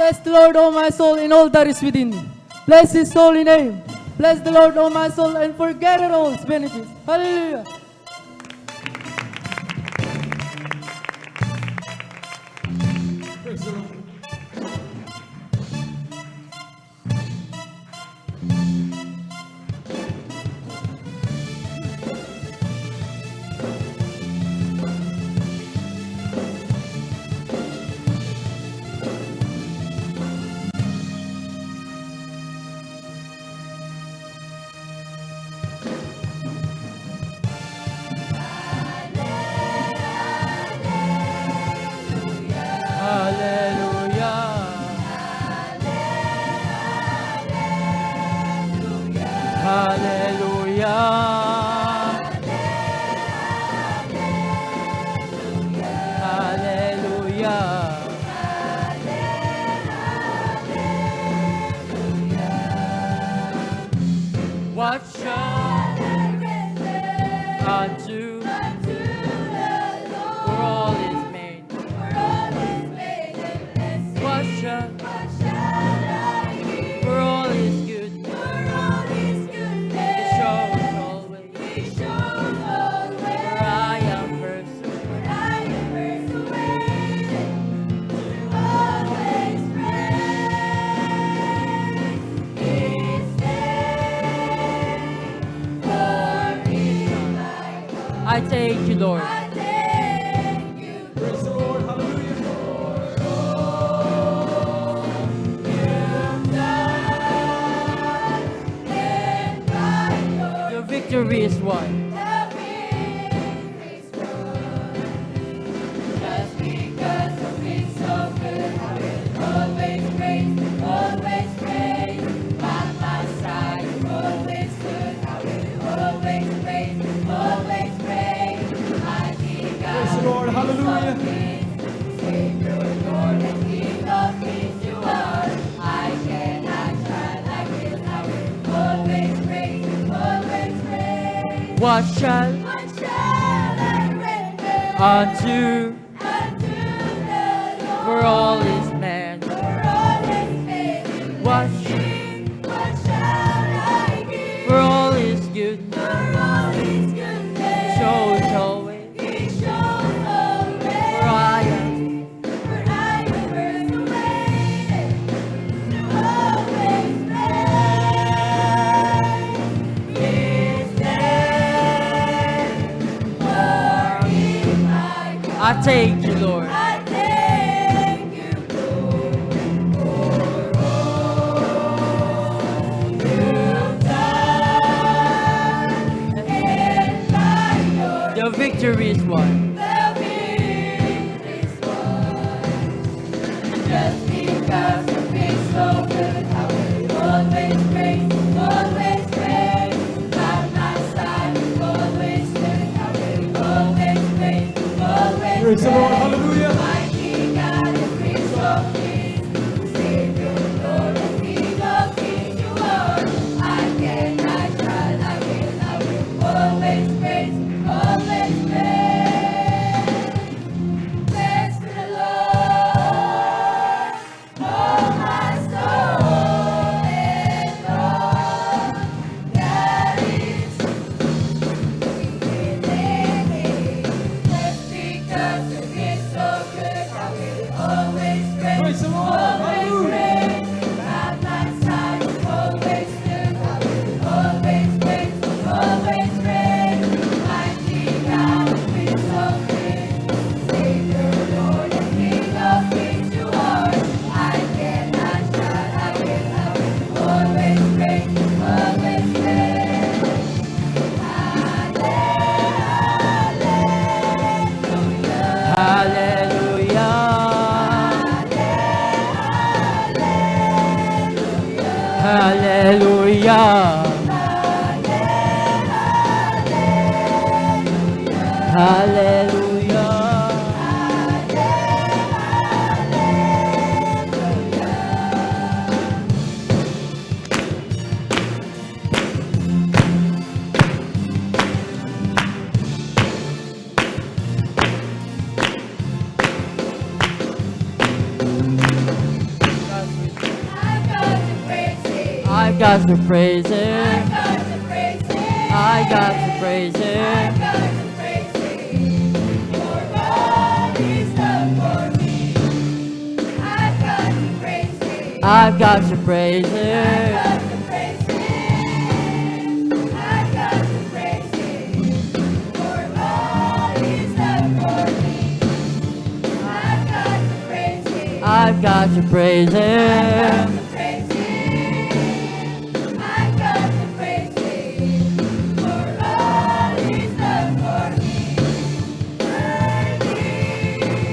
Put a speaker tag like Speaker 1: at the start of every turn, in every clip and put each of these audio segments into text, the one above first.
Speaker 1: Bless the Lord, O my soul, and all that is within me. Bless His holy name. Bless the Lord, O my soul, and forget it all His benefits. Hallelujah.
Speaker 2: Praise the Lord.
Speaker 1: What shall I render unto the Lord? For all is made. What shall I give? For all is good. He shows always. For I am persuaded to always praise His name. For in my God I thank you, Lord.
Speaker 2: Praise the Lord. Hallelujah.
Speaker 1: The victory is won.
Speaker 3: Just because you've been so good, I will always praise. By my side, you always stood. I will always praise. Mighty God,
Speaker 2: Praise the Lord. Hallelujah.
Speaker 3: Savior, Lord, and King of Kings you are. I cannot try like this. I will always praise.
Speaker 1: What shall
Speaker 3: What shall I render
Speaker 1: unto
Speaker 3: unto the Lord?
Speaker 1: for all is man?
Speaker 3: For all His made.
Speaker 1: What
Speaker 3: What shall I give?
Speaker 1: for all is good.
Speaker 3: For all His goodness.
Speaker 1: Shows always.
Speaker 3: He shows always.
Speaker 1: For I am
Speaker 3: For I am persuaded to always praise His name. For in my God
Speaker 1: I thank you, Lord.
Speaker 3: I thank you for all you've done, and by your
Speaker 1: The victory is won.
Speaker 3: the victory's won. Just because you've been so good, I will always praise. By my side, you always stood. I will always praise.
Speaker 2: Praise the Lord. Hallelujah.
Speaker 3: Mighty God and Prince of Peace, Savior, Lord and King of Kings you are. I cannot try, I will always praise. Bless the Lord, oh my soul, and all that is within me. Just because you've been so good, I will always praise.
Speaker 2: Praise the Lord.
Speaker 3: Always
Speaker 2: Hallelujah.
Speaker 3: praise. By my side, you always stood. I will always praise. Mighty God, Prince of Peace, Savior, Lord, and King of Kings you are. I cannot shut. I will always praise.
Speaker 1: Hallelujah. Hallelujah. I've got to praise
Speaker 3: I've
Speaker 1: Him.
Speaker 3: got to praise Him.
Speaker 1: I got to praise
Speaker 3: I've
Speaker 1: Him.
Speaker 3: got to praise Him for all He's done for me. I've got to praise Him.
Speaker 1: I've got to praise
Speaker 3: I've
Speaker 1: Him.
Speaker 3: got to praise Him. I've got to praise Him for all He's done for me. I've got to praise Him.
Speaker 1: I've got to praise Him.
Speaker 3: I've got to praise Him for all He's done for me.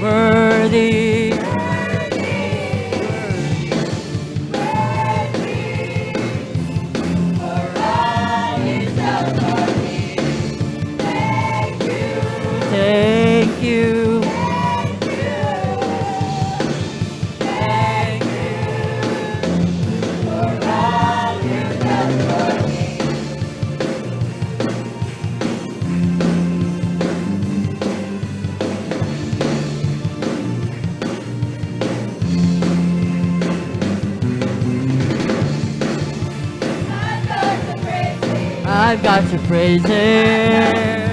Speaker 1: Worthy.
Speaker 3: For all He's done for me. Thank you.
Speaker 1: Thank you.
Speaker 3: Thank you. For all You've done for me. I've got to praise Him.
Speaker 1: I've got to praise Him.